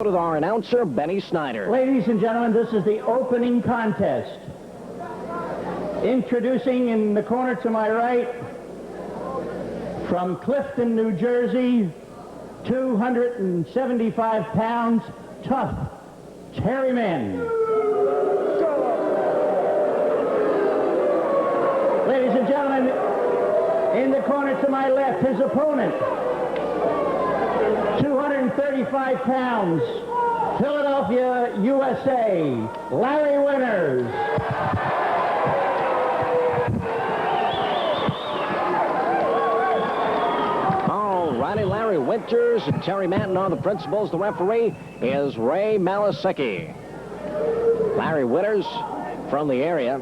With our announcer, Benny Snyder. Ladies and gentlemen, this is the opening contest. Introducing in the corner to my right, from Clifton, New Jersey, 275 pounds, tough, Terry Manton. Ladies and gentlemen, in the corner to my left, his opponent, 235 pounds, Philadelphia, USA, Larry Winters. All righty, Larry Winters and Terry Manton are the principals. The referee is Ray Malasecki. Larry Winters from the area,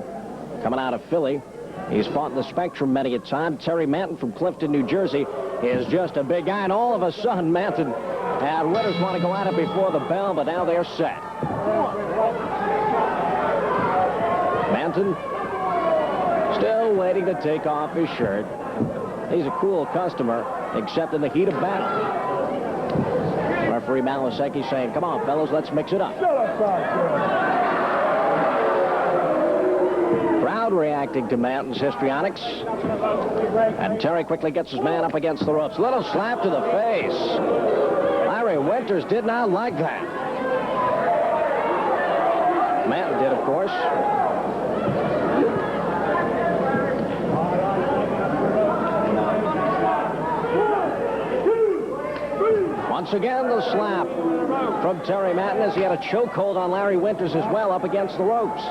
coming out of Philly. He's fought in the Spectrum many a time. Terry Manton from Clifton, New Jersey, is just a big guy, and all of a sudden, Manton and Winters want to go at it before the bell, but now they're set. Manton still waiting to take off his shirt. He's a cool customer, except in the heat of battle. Referee Malasecki saying, come on, fellas, let's mix it up. Crowd reacting to Manton's histrionics. And Terry quickly gets his man up against the ropes. Little slap to the face. Larry Winters did not like that. Manton did, of course. Once again, the slap from Terry Manton as he had a chokehold on Larry Winters as well up against the ropes.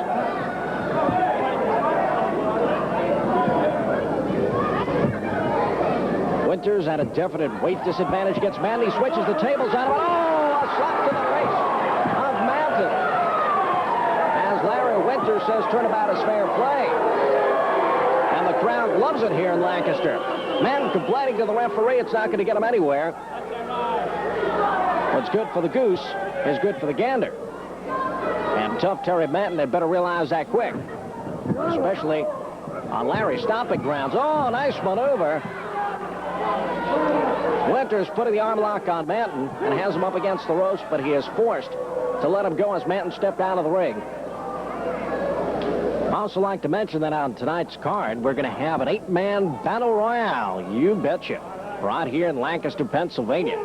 Winters at a definite weight disadvantage against Manton. He switches the tables on him. Oh, a slap to the face of Manton. As Larry Winters says, turnabout is fair play. And the crowd loves it here in Lancaster. Manton complaining to the referee it's not going to get him anywhere. What's good for the goose is good for the gander. And tough Terry Manton had better realize that quick. Especially on Larry's stomping grounds. Oh, nice maneuver. Winters putting the arm lock on Manton and has him up against the ropes, but he is forced to let him go as Manton stepped out of the ring. I'd also like to mention that on tonight's card, we're going to have an 8-man battle royale. You betcha. Right here in Lancaster, Pennsylvania.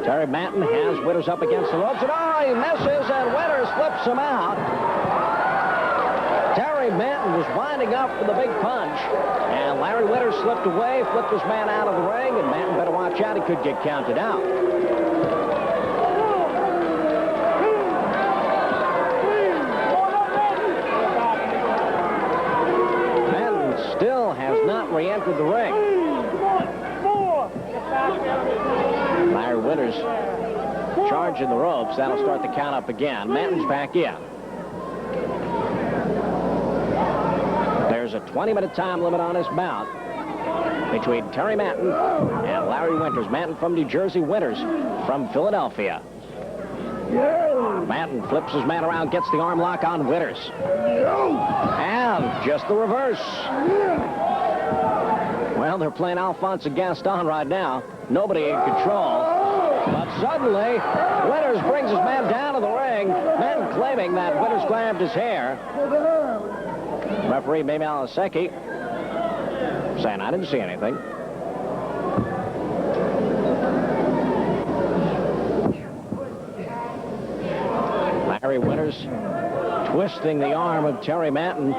Terry Manton has Winters up against the ropes, and oh, he misses, and Winters flips him out. Terry Manton was winding up with a big punch, and Larry Winters slipped away, flipped his man out of the ring, and Manton better watch out. He could get counted out. Manton still has not re-entered the ring. Larry Winters charging the ropes. That'll start the count up again. Manton's back in. There's a 20-minute time limit on this bout between Terry Manton and Larry Winters. Manton from New Jersey, Winters from Philadelphia. Manton flips his man around, gets the arm lock on Winters. And just the reverse. Well, they're playing Alphonse and Gaston right now. Nobody in control. But suddenly, Winters brings his man down to the ring. Manton claiming that Winters grabbed his hair. Referee Ray Malasecki saying, I didn't see anything. Larry Winters twisting the arm of Terry Manton.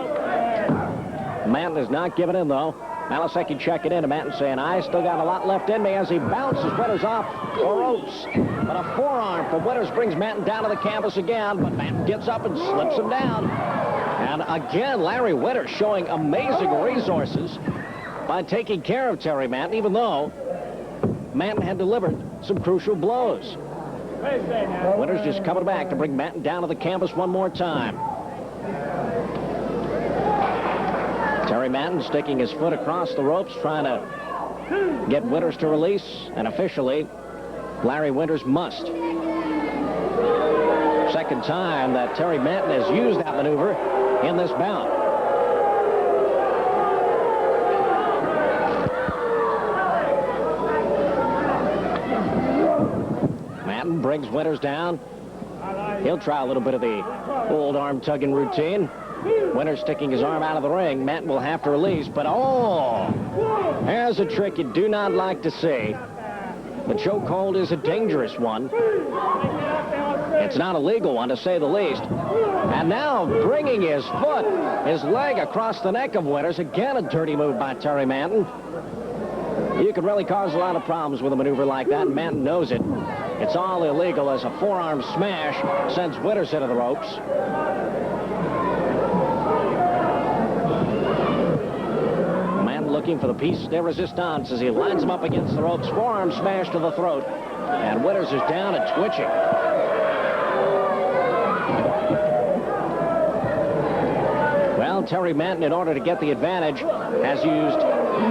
Manton is not giving in, though. Malasecki checking in to Manton saying, I still got a lot left in me as he bounces Winters off the ropes. But a forearm from Winters brings Manton down to the canvas again, but Manton gets up and slips him down. And again, Larry Winters showing amazing resources by taking care of Terry Manton, even though Manton had delivered some crucial blows. Winters just coming back to bring Manton down to the canvas one more time. Terry Manton sticking his foot across the ropes, trying to get Winters to release, and officially, Larry Winters must. Second time that Terry Manton has used that maneuver in this bout. brings Winters down. He'll try a little bit of the old arm tugging routine. Winters sticking his arm out of the ring. Manton will have to release, but there's a trick you do not like to see. The chokehold is a dangerous one. It's not a legal one, to say the least. And now bringing his foot, his leg across the neck of Winters. Again, a dirty move by Terry Manton. You could really cause a lot of problems with a maneuver like that, and Manton knows it. It's all illegal as a forearm smash sends Winters into the ropes. Manton looking for the piece de resistance as he lines him up against the ropes. Forearm smash to the throat. And Winters is down and twitching. Well, Terry Manton, in order to get the advantage, has used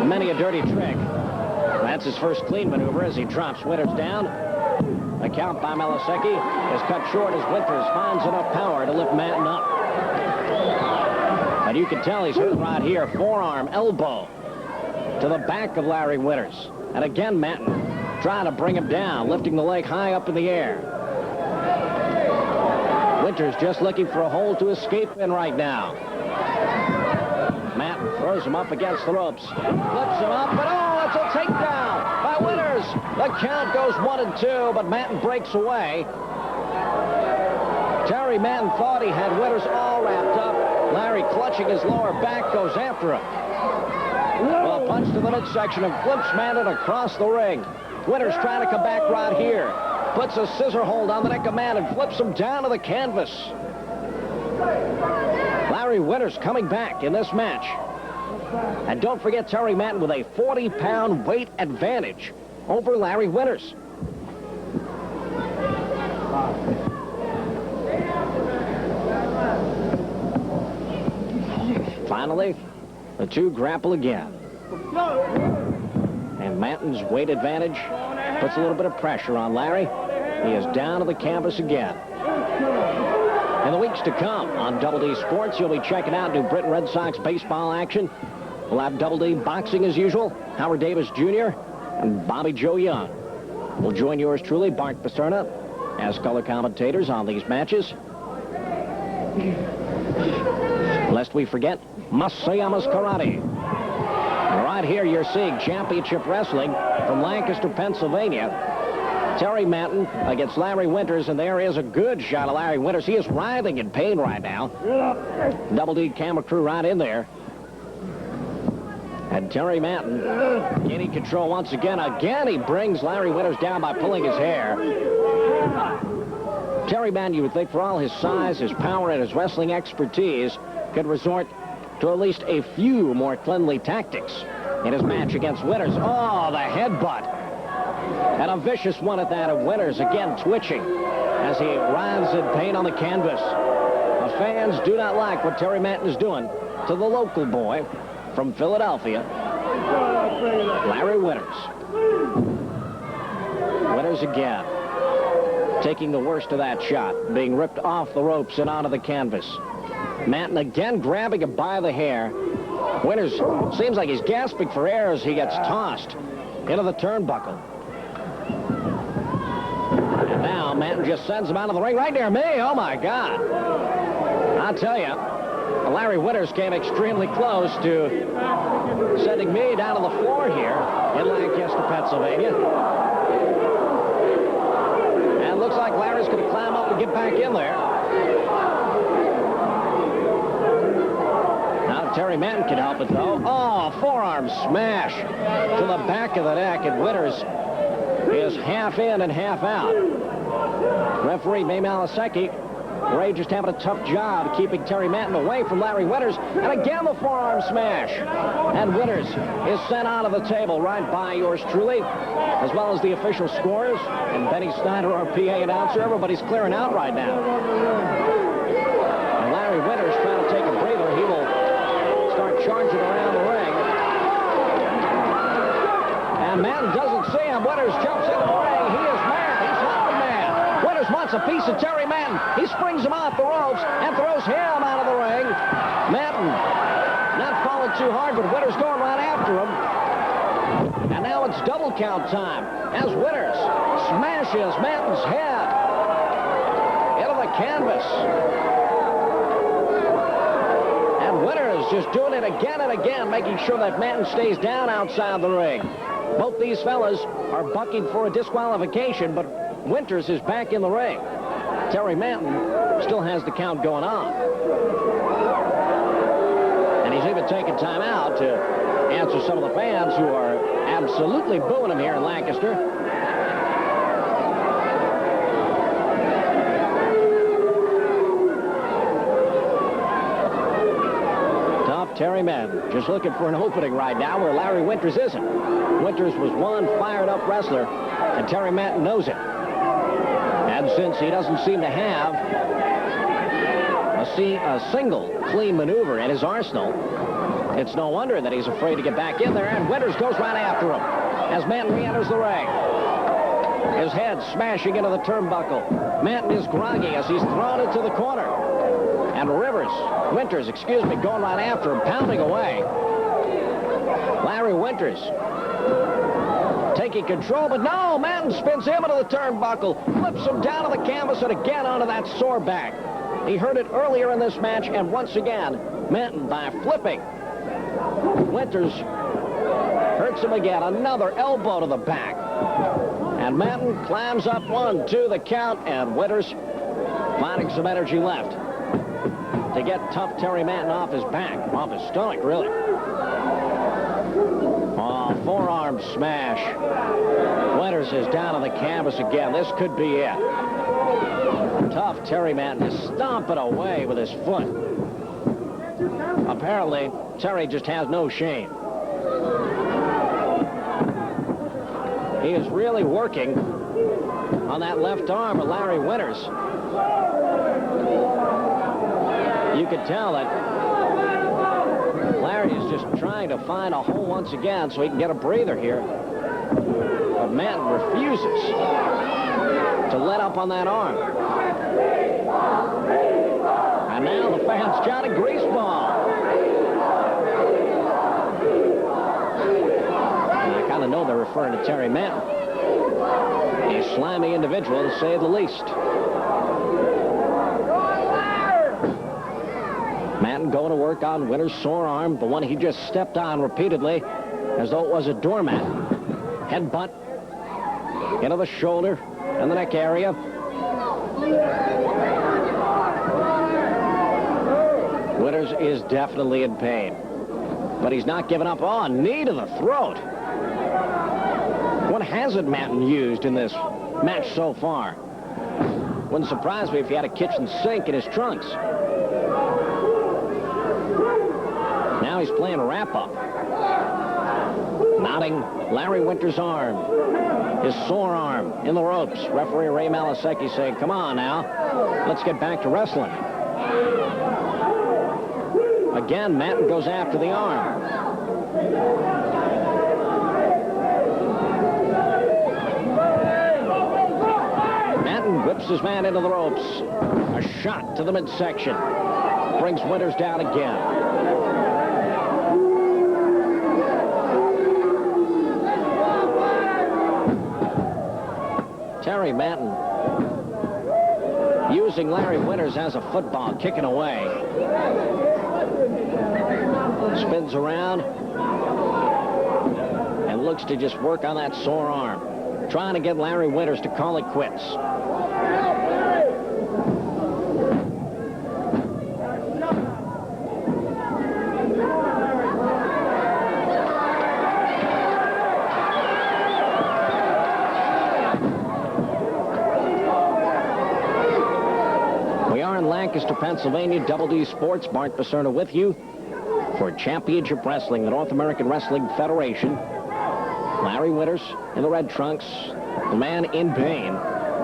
many a dirty trick. That's his first clean maneuver as he drops Winters down. The count by Malasecki is cut short as Winters finds enough power to lift Manton up. And you can tell he's hurt right here. Forearm, elbow to the back of Larry Winters. And again, Manton trying to bring him down, lifting the leg high up in the air. Winters just looking for a hole to escape in right now. Manton throws him up against the ropes, flips him up, but it's a takedown by Winters. The count goes 1 and 2, but Manton breaks away. Terry Manton thought he had Winters all wrapped up. Larry, clutching his lower back, goes after him. Well, a punch to the midsection and flips Manton across the ring. Winters trying to come back right here. Puts a scissor hold on the neck of Manton and flips him down to the canvas. Larry Winters coming back in this match. And don't forget Terry Manton with a 40-pound weight advantage over Larry Winters. Finally, the two grapple again. And Manton's weight advantage puts a little bit of pressure on Larry. He is down to the canvas again. In the weeks to come on Double D Sports, you'll be checking out New Britain Red Sox baseball action. We'll have Double D boxing as usual. Howard Davis Jr. and Bobby Joe Young will join yours truly, Bart Pasterna, as color commentators on these matches. Lest we forget, Masayama's Karate. And right here you're seeing Championship Wrestling from Lancaster, Pennsylvania. Terry Manton against Larry Winters, and there is a good shot of Larry Winters. He is writhing in pain right now. Double D camera crew right in there. And Terry Manton gaining control once again. Again, he brings Larry Winters down by pulling his hair. Terry Manton, you would think, for all his size, his power, and his wrestling expertise, could resort to at least a few more cleanly tactics in his match against Winters. Oh, the headbutt. And a vicious one at that of Winters, again twitching as he writhes in pain on the canvas. The fans do not like what Terry Manton is doing to the local boy from Philadelphia, Larry Winters. Winters again, taking the worst of that shot, being ripped off the ropes and onto the canvas. Manton again grabbing him by the hair. Winters seems like he's gasping for air as he gets tossed into the turnbuckle. And now Manton just sends him out of the ring right near me. Oh, my God. I'll tell you, Larry Winters came extremely close to sending me down to the floor here in Lancaster, Pennsylvania. And it looks like Larry's going to climb up and get back in there. Now Terry Manton can help it, though. Oh, forearm smash to the back of the neck, and Winters is half in and half out. Referee May Malasecki, Ray just having a tough job keeping Terry Manton away from Larry Winters. And again the forearm smash. And Winters is sent out of the table right by yours truly, as well as the official scores. And Benny Snyder, our PA announcer. Everybody's clearing out right now. And Larry Winters trying to take a breather. He will start charging around the ring. And Manton doesn't see him. Winters jumps in the ring. He is mad. He's loud mad. Winters wants a piece of Terry Manton. He springs him off the ropes and throws him out of the ring. Manton not falling too hard, but Winters going right after him. And now it's double count time as Winters smashes Manton's head this. And Winters just doing it again and again, making sure that Manton stays down outside the ring. Both these fellas are bucking for a disqualification, but Winters is back in the ring. Terry Manton still has the count going on. And he's even taking time out to answer some of the fans who are absolutely booing him here in Lancaster. Tough Terry Manton just looking for an opening right now where Larry Winters isn't. Winters was one fired-up wrestler, and Terry Manton knows it. And since he doesn't seem to have a single clean maneuver in his arsenal, it's no wonder that he's afraid to get back in there, and Winters goes right after him as Manton re-enters the ring. His head smashing into the turnbuckle. Manton is groggy as he's thrown into the corner. And Winters, going right after him, pounding away. Larry Winters taking control, but no, Manton spins him into the turnbuckle, flips him down to the canvas, and again onto that sore back. He heard it earlier in this match, and once again, Manton, by flipping, Winters hurts him again. Another elbow to the back. And Manton climbs up 1, 2, the count, and Winters finding some energy left to get tough Terry Manton off his back, off his stomach, really. Oh, forearm smash. Winters is down on the canvas again. This could be it. Tough Terry Manton is stomping away with his foot. Apparently, Terry just has no shame. He is really working on that left arm of Larry Winters. You can tell that Larry is just trying to find a hole once again so he can get a breather here. But Manton refuses to let up on that arm. And now the fans shouting greaseball. And I kind of know they're referring to Terry Manton. A slimy individual, to say the least. Manton going to work on Winters' sore arm, the one he just stepped on repeatedly as though it was a doormat. Headbutt into the shoulder and the neck area. Winters is definitely in pain, but he's not giving up. Oh, knee to the throat. What hasn't Manton used in this match so far? Wouldn't surprise me if he had a kitchen sink in his trunks. Now he's playing wrap-up. Knotting Larry Winters' arm. His sore arm in the ropes. Referee Ray Malasecki saying, come on now, let's get back to wrestling. Again, Manton goes after the arm. Manton whips his man into the ropes. A shot to the midsection. Brings Winters down again. Terry Manton using Larry Winters as a football, kicking away. Spins around and looks to just work on that sore arm. Trying to get Larry Winters to call it quits. Lancaster, Pennsylvania, Double D Sports. Mark Pacerna with you for Championship Wrestling, the North American Wrestling Federation. Larry Winters in the red trunks, the man in pain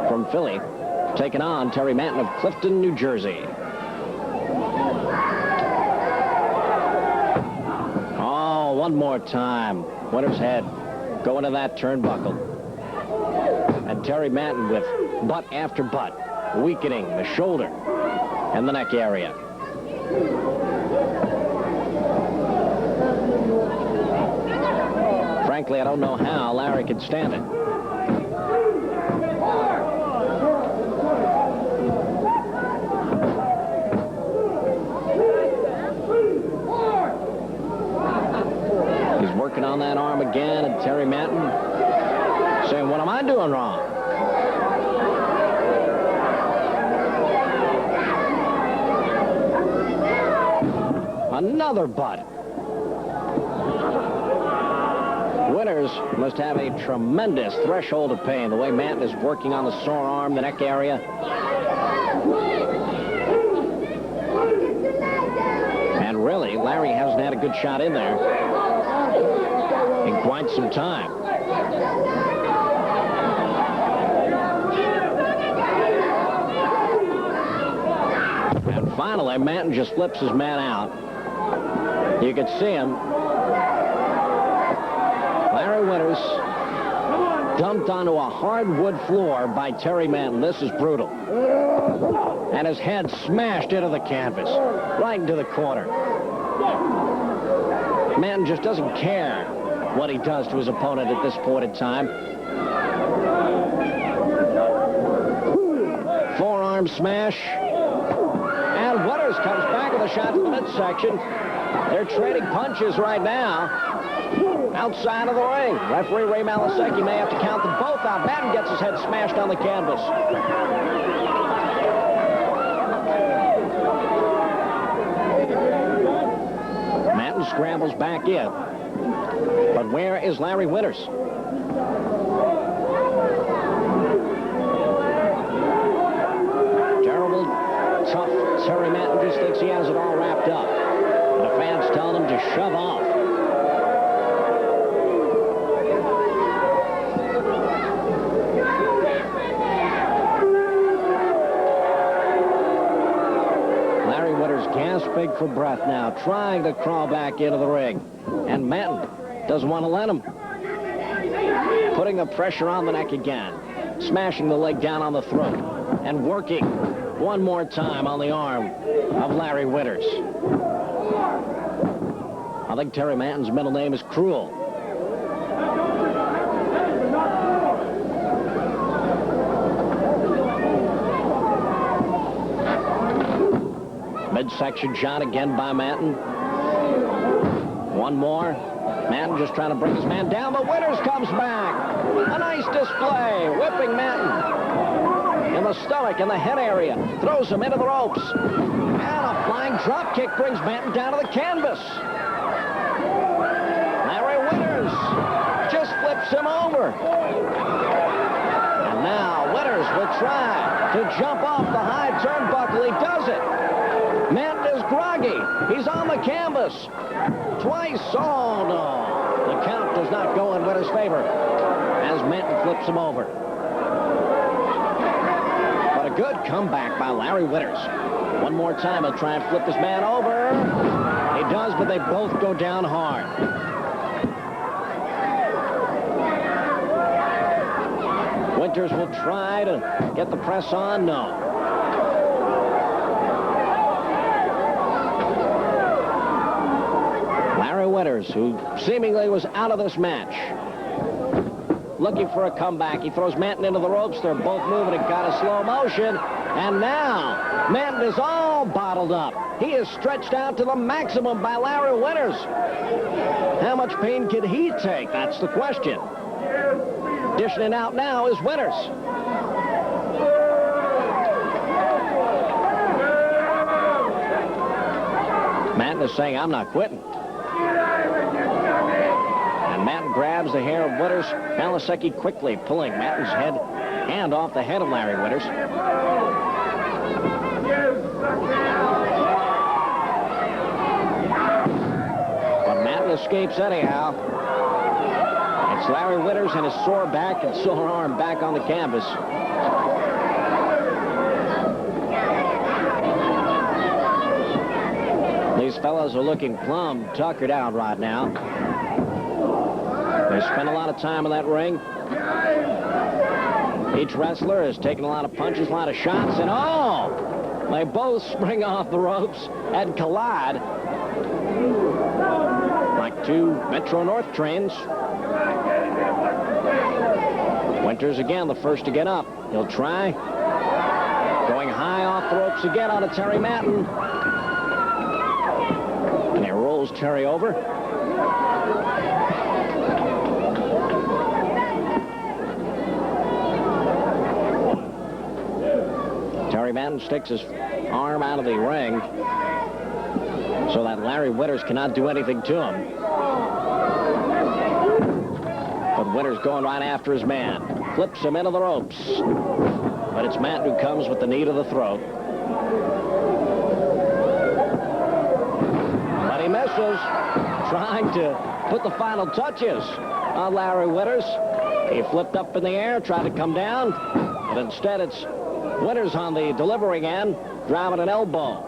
from Philly, taking on Terry Manton of Clifton, New Jersey. Oh, one more time. Winters' head going to that turnbuckle. And Terry Manton with butt after butt, weakening the shoulder and the neck area. Frankly, I don't know how Larry can stand it. Terry Manton saying, what am I doing wrong? Another butt. Winters must have a tremendous threshold of pain, the way Manton is working on the sore arm, the neck area. And really, Larry hasn't had a good shot in there in quite some time. And finally, Manton just flips his man out. You could see him. Larry Winters dumped onto a hardwood floor by Terry Manton. This is brutal. And his head smashed into the canvas, right into the corner. Manton just doesn't care what he does to his opponent at this point in time. Forearm smash. And Winters comes back with a shot to the midsection. They're trading punches right now outside of the ring. Referee Ray Malasecki may have to count them both out. Manton gets his head smashed on the canvas. Manton scrambles back in. But where is Larry Winters? Terrible, tough Terry Manton just thinks he has it all wrapped up. And the fans telling him to shove off. Larry Winters gasping for breath now, trying to crawl back into the ring. And Manton doesn't want to let him. Putting the pressure on the neck again. Smashing the leg down on the throat. And working one more time on the arm of Larry Winters. I think Terry Manton's middle name is Cruel. Midsection shot again by Manton. One more. Manton just trying to bring his man down, but Winters comes back. A nice display, whipping Manton in the stomach and the head area. Throws him into the ropes. And a flying drop kick brings Manton down to the canvas. Larry Winters just flips him over. And now Winters will try to jump off the high turnbuckle. He does it. Manton is groggy. He's on the canvas. Twice. Oh, no. The count does not go in Winters' favor as Manton flips him over. But a good comeback by Larry Winters. One more time, he'll try and flip his man over. He does, but they both go down hard. Winters will try to get the press on. No. Larry Winters, who seemingly was out of this match, looking for a comeback. He throws Manton into the ropes. They're both moving in kind of slow motion. And now, Manton is all bottled up. He is stretched out to the maximum by Larry Winters. How much pain can he take? That's the question. Dishing it out now is Winters. Manton is saying, I'm not quitting. And Manton grabs the hair of Winters. Malasecki quickly pulling Manton's hand off the head of Larry Winters. But Manton escapes anyhow. It's Larry Winters and his sore back and sore arm back on the canvas. These fellas are looking plumb tuckered out right now. They spent a lot of time in that ring. Each wrestler has taken a lot of punches, a lot of shots, and oh! They both spring off the ropes and collide like two Metro-North trains. Winters again, the first to get up. He'll try. Going high off the ropes again on a Terry Manton. And he rolls Terry over. Terry Manton sticks his arm out of the ring so that Larry Winters cannot do anything to him. But Winters going right after his man. Flips him into the ropes. But it's Manton who comes with the knee to the throat. But he misses, trying to put the final touches on Larry Winters. He flipped up in the air, tried to come down, but instead it's Winters on the delivering end, driving an elbow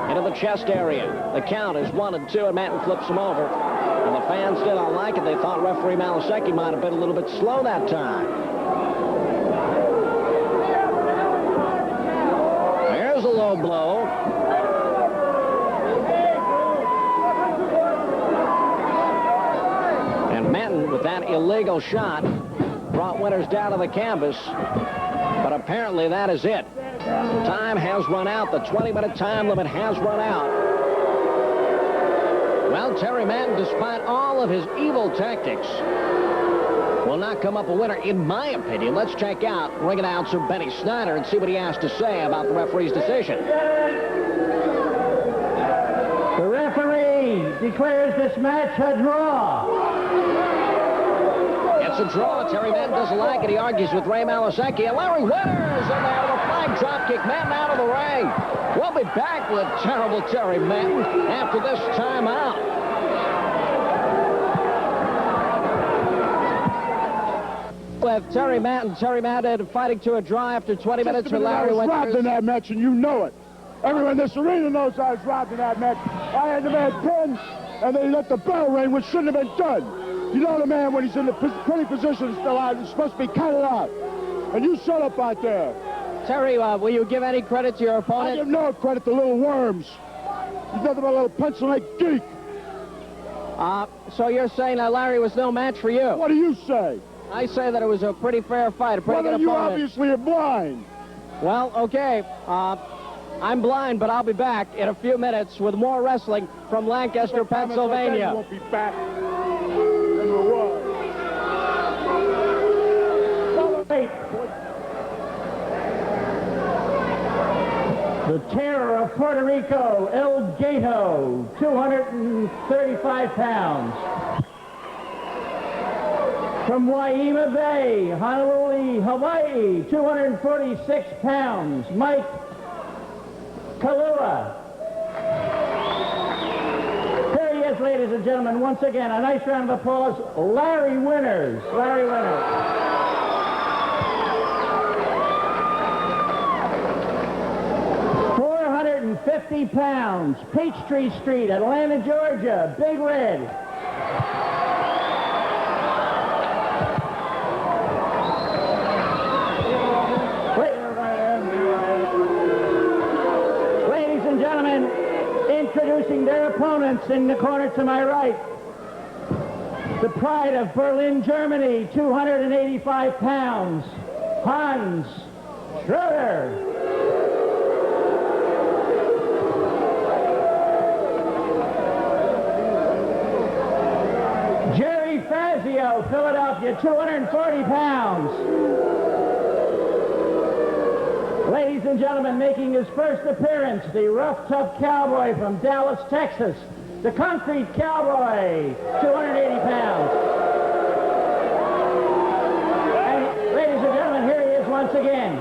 into the chest area. The count is 1 and 2, and Manton flips him over. And the fans did not like it. They thought referee Malasecki might have been a little bit slow that time. There's a low blow. And Manton, with that illegal shot, brought Winters down to the canvas. But apparently that is it. Time has run out. The 20-minute time limit has run out. Well, Terry Manton, despite all of his evil tactics, will not come up a winner, in my opinion. Let's check out ring announcer Benny Snyder and see what he has to say about the referee's decision. The referee declares this match a draw. It's a draw. Terry Manton doesn't like it. He argues with Ray Malasecki. And Larry Winters in there with a flying dropkick. Manton out of the ring. We'll be back with terrible Terry Manton after this timeout. With Terry Manton fighting to a draw after 20 minutes with Larry Winters. I was robbed in that match, and you know it. Everyone in this arena knows I was robbed in that match. I had the man pinned, and they let the bell ring, which shouldn't have been done. You know the man, when he's in the pretty position still out, is supposed to be counted out. And you shut up out there. Terry, will you give any credit to your I opponent? give no credit to little worms. He's nothing but a little pencil-neck geek. So you're saying that Larry was no match for you? What do you say? I say that it was a pretty fair fight, a pretty Well, good you opponent. obviously are blind. Well, okay. I'm blind, but I'll be back in a few minutes with more wrestling from Lancaster, Pennsylvania. You won't be back. Number one. The terror of Puerto Rico, El Gato, 235 pounds. From Waima Bay, Honolulu, Hawaii, 246 pounds, Mike Kaluha. There he is, ladies and gentlemen, once again, a nice round of applause, Larry Winters. Larry Winters. 450 pounds, Peachtree Street, Atlanta, Georgia, Big Red. Ladies and gentlemen, introducing their opponents in the corner to my right. The pride of Berlin, Germany, 285 pounds, Hans Schroeder. Jerry Fazio, Philadelphia, 240 pounds. Ladies and gentlemen, making his first appearance, the rough, tough cowboy from Dallas, Texas, the concrete cowboy, 280 pounds. And ladies and gentlemen, here he is once again.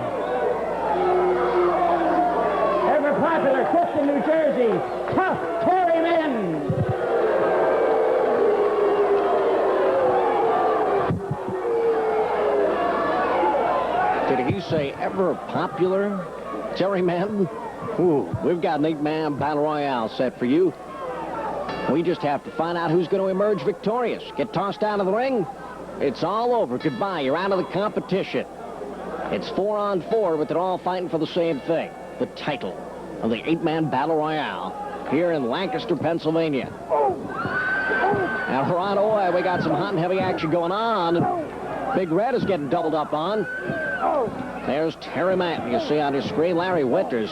Ever popular, Clifton, New Jersey, tough Terry Manton. Did he say ever popular Terry Manton? Ooh, we've got an 8-man battle royale set for you. We just have to find out who's going to emerge victorious. Get tossed out of the ring, it's all over. Goodbye, you're out of the competition. It's 4-on-4, but they're all fighting for the same thing, the title of the 8-man battle royale here in Lancaster, Pennsylvania. And right away, we got some hot and heavy action going on. Big Red is getting doubled up on. There's Terry Manton, you see on your screen. Larry Winters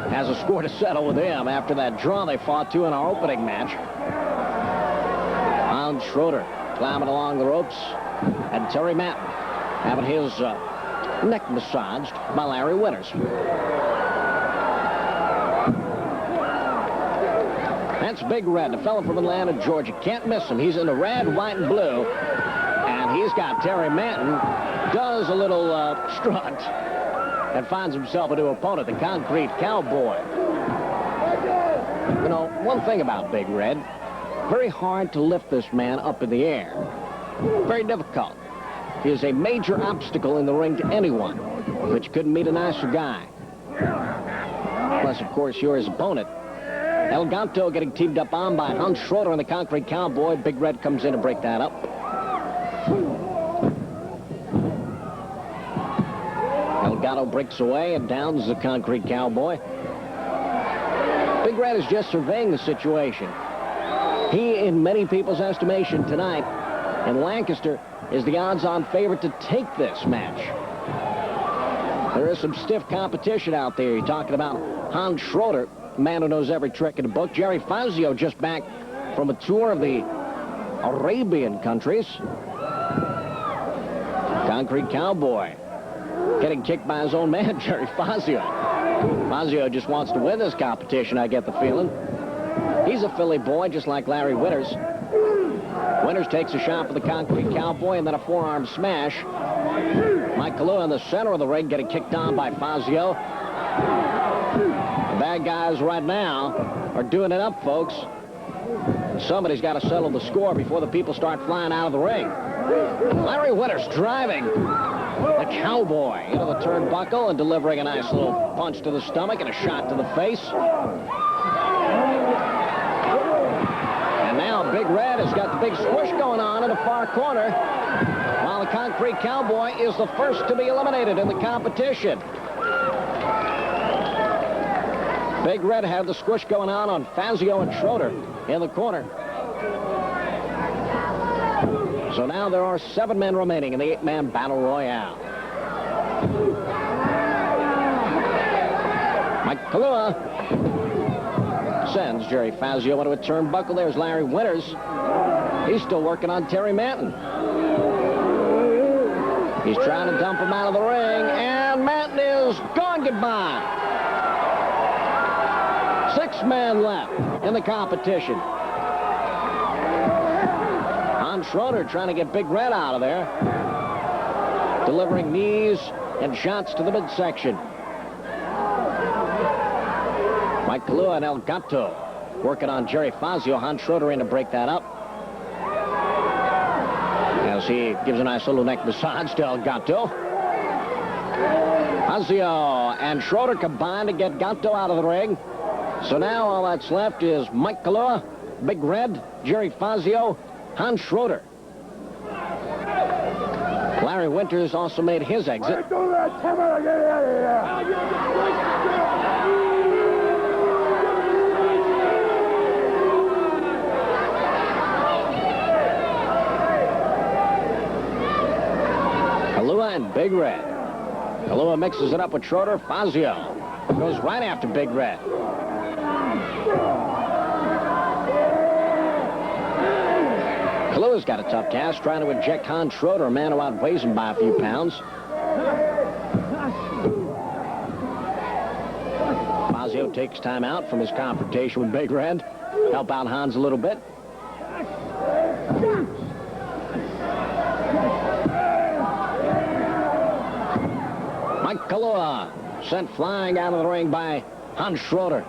has a score to settle with him after that draw they fought to in our opening match. Schroeder climbing along the ropes, and Terry Manton having his neck massaged by Larry Winters. That's Big Red, the fellow from Atlanta, Georgia. Can't miss him. He's in the red, white, and blue. And he's got Terry Manton. Does a little strut and finds himself a new opponent, the Concrete Cowboy. You know, one thing about Big Red, very hard to lift this man up in the air. Very difficult. He is a major obstacle in the ring to anyone, but you couldn't meet a nicer guy. Plus, of course, you're his opponent. El Gato getting teamed up on by Hans Schroeder and the Concrete Cowboy. Big Red comes in to break that up. El Gato breaks away and downs the Concrete Cowboy. Big Red is just surveying the situation. He, in many people's estimation tonight, in Lancaster, is the odds-on favorite to take this match. There is some stiff competition out there. You're talking about Hans Schroeder, a man who knows every trick in the book. Jerry Fazio, just back from a tour of the Arabian countries. Concrete Cowboy getting kicked by his own man, Jerry Fazio. Fazio just wants to win this competition, I get the feeling. He's a Philly boy, just like Larry Winters. Winters takes a shot for the Concrete Cowboy and then a forearm smash. Mike Kaluha in the center of the ring getting kicked on by Fazio. The bad guys right now are doing it up, folks. Somebody's got to settle the score before the people start flying out of the ring. Larry Winters driving the Cowboy into the turnbuckle and delivering a nice little punch to the stomach and a shot to the face. And now Big Red has got the big squish going on in the far corner, while the Concrete Cowboy is the first to be eliminated in the competition. Big Red had the squish going on Fazio and Schroeder in the corner. So now there are 7 men remaining in the 8-man battle royale. Mike Kaluha sends Jerry Fazio into a turnbuckle. There's Larry Winters. He's still working on Terry Manton. He's trying to dump him out of the ring, and Manton is gone goodbye. 6 men left in the competition. Hans Schroeder trying to get Big Red out of there, delivering knees and shots to the midsection. Mike Kaluha and El Gato working on Jerry Fazio. Hans Schroeder in to break that up, as he gives a nice little neck massage to El Gato. Fazio and Schroeder combine to get Gato out of the ring. So now all that's left is Mike Kaluha, Big Red, Jerry Fazio, Hans Schroeder. Larry Winters also made his exit. Kaluha and Big Red. Kaluha mixes it up with Schroeder. Fazio goes right after Big Red. Kaluha's got a tough task trying to eject Hans Schroeder, a man who outweighs him by a few pounds. Fazio takes time out from his confrontation with Big Red. Help out Hans a little bit. Mike Kaluha sent flying out of the ring by Hans Schroeder.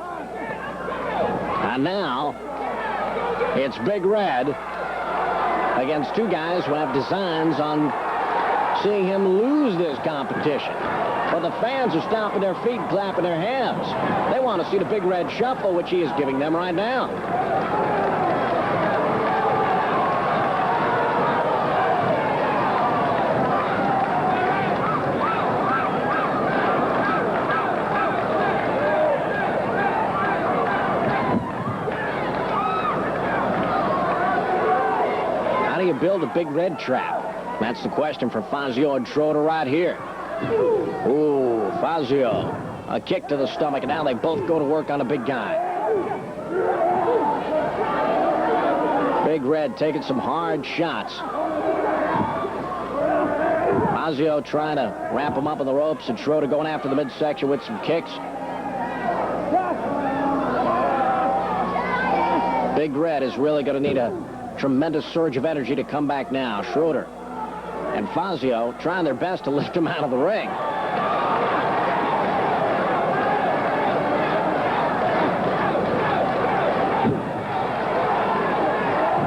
And now it's Big Red against 2 guys who have designs on seeing him lose this competition. But the fans are stomping their feet and clapping their hands. They want to see the Big Red shuffle, which he is giving them right now. How do you build a Big Red trap? That's the question for Fazio and Schroeder right here. Ooh, Fazio. A kick to the stomach, and now they both go to work on a big guy. Big Red taking some hard shots. Fazio trying to wrap him up in the ropes, and Schroeder going after the midsection with some kicks. Big Red is really going to need a tremendous surge of energy to come back now. Schroeder and Fazio trying their best to lift him out of the ring.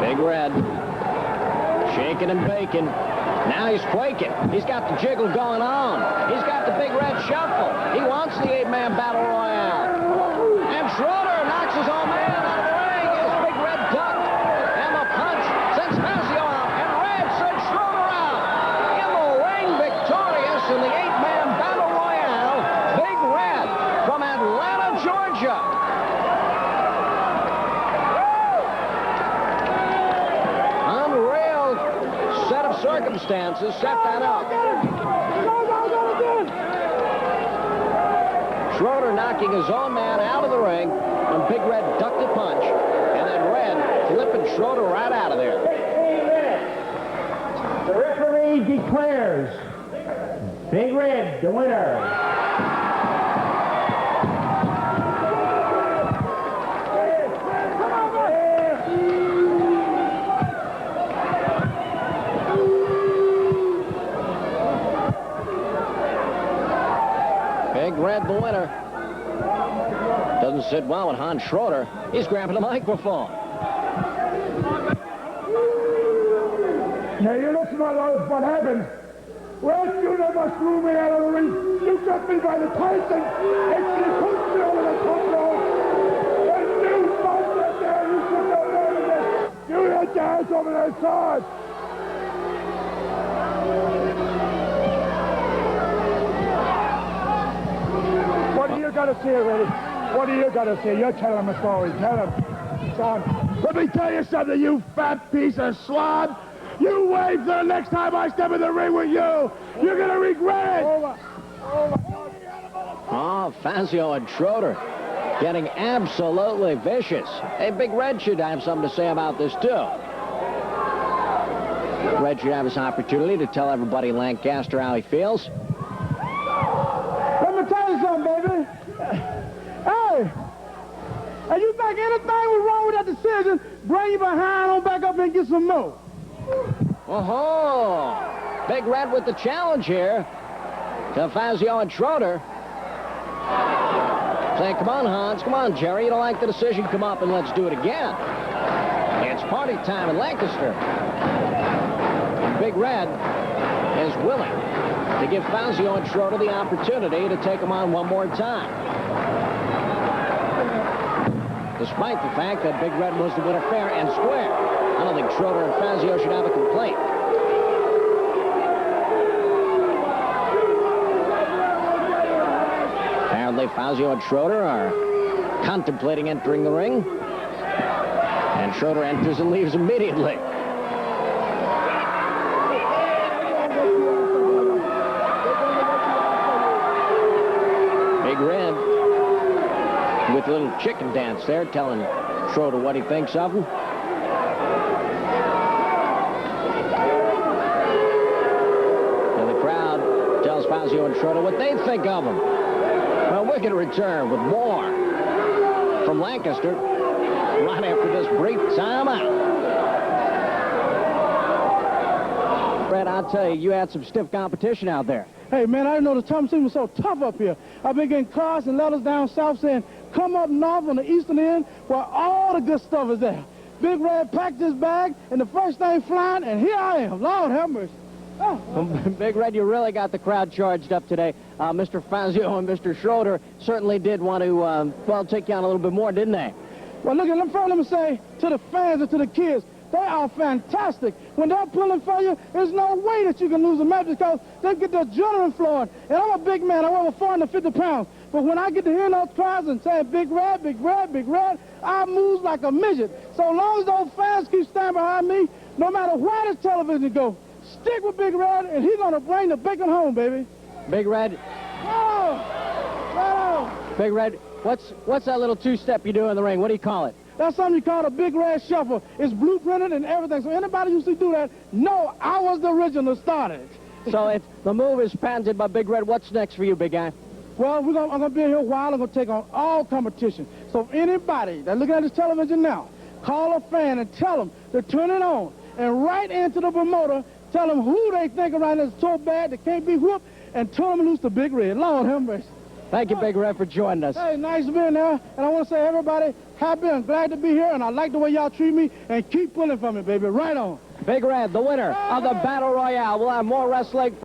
Big Red shaking and baking. Now he's quaking. He's got the jiggle going on. He's got the Big Red shuffle. He wants the 8-man battle royale. And Schroeder knocks his own man out of the ring as Big Red ducked. And the punch sends Fazio out. And Red sends Schroeder out. In the ring, victorious in the 8-man battle royale, Big Red from Atlanta, Georgia. Set of circumstances set that up. Schroeder knocking his own man out of the ring when Big Red ducked a punch, and then Red flipping Schroeder right out of there. The referee declares Big Red the winner. Big Red the winner. Doesn't sit well with Hans Schroeder. He's grabbing the microphone. Now you listen to what happened. Well, you never threw me out of the ring. You got me by the tights and actually pushed me over the top rope. And you busted there. You should have known it. You hit your ass over that side. What do you got to say, Reddy? What do you got to say? You're telling him a story. Tell him. Son, let me tell you something, you fat piece of slob. You wait for the next time I step in the ring with you. You're going to regret it. Oh, Fazio and Schroeder getting absolutely vicious. Hey, Big Red should have something to say about this, too. Red should have his opportunity to tell everybody in Lancaster how he feels. Let me tell you something, baby. Hey, and you think anything was wrong with that decision, bring you behind on back up and get some more. Oh, Big Red with the challenge here to Fazio and Schroeder. Saying, come on, Hans, come on, Jerry, you don't like the decision, come up and let's do it again. It's party time in Lancaster. Big Red is willing to give Fazio and Schroeder the opportunity to take him on one more time. Despite the fact that Big Red was the winner fair and square, I don't think Schroeder and Fazio should have a complaint. Apparently, Fazio and Schroeder are contemplating entering the ring. And Schroeder enters and leaves immediately. Big Red with a little chicken dance there, telling Schroeder what he thinks of him. And the crowd tells Fazio and Schroeder what they think of him. Well, we're going to return with more from Lancaster right after this brief timeout. Fred, I'll tell you, you had some stiff competition out there. Hey, man, I didn't know the competition was so tough up here. I've been getting cards and letters down south saying, come up north on the eastern end where all the good stuff is there. Big Red packed his bag, and the first thing flying, and here I am. Lord have mercy. Oh. Big Red, you really got the crowd charged up today. Mr. Fazio and Mr. Schroeder certainly did want to, well, take you on a little bit more, didn't they? Well, look, let me say to the fans and to the kids, they are fantastic. When they're pulling for you, there's no way that you can lose a match because they get the adrenaline flowing. And I'm a big man. I weigh over 450 pounds. But when I get to hearing those cries and saying, Big Red, Big Red, Big Red, I move like a midget. So long as those fans keep standing behind me, no matter where this television goes, stick with Big Red, and he's going to bring the bacon home, baby. Big Red. Oh! Big Red, what's that little two-step you do in the ring? What do you call it? That's something you call a Big Red Shuffle. It's blueprinted and everything. So anybody used to do that, no, I was the original started. So the move is patented by Big Red. What's next for you, big guy? Well, I'm going to be here a while. I'm going to take on all competition. So if anybody that's looking at this television now, call a fan and tell them to turn it on. And right into the promoter, tell them who they think around is so bad they can't be whooped, and turn them loose to Big Red. Lord have mercy. Thank you, Big Red, for joining us. Hey, nice being there. And I want to say, everybody, happy and glad to be here. And I like the way y'all treat me. And keep pulling for me, baby. Right on. Big Red, the winner of the Battle Royale. We'll have more wrestling.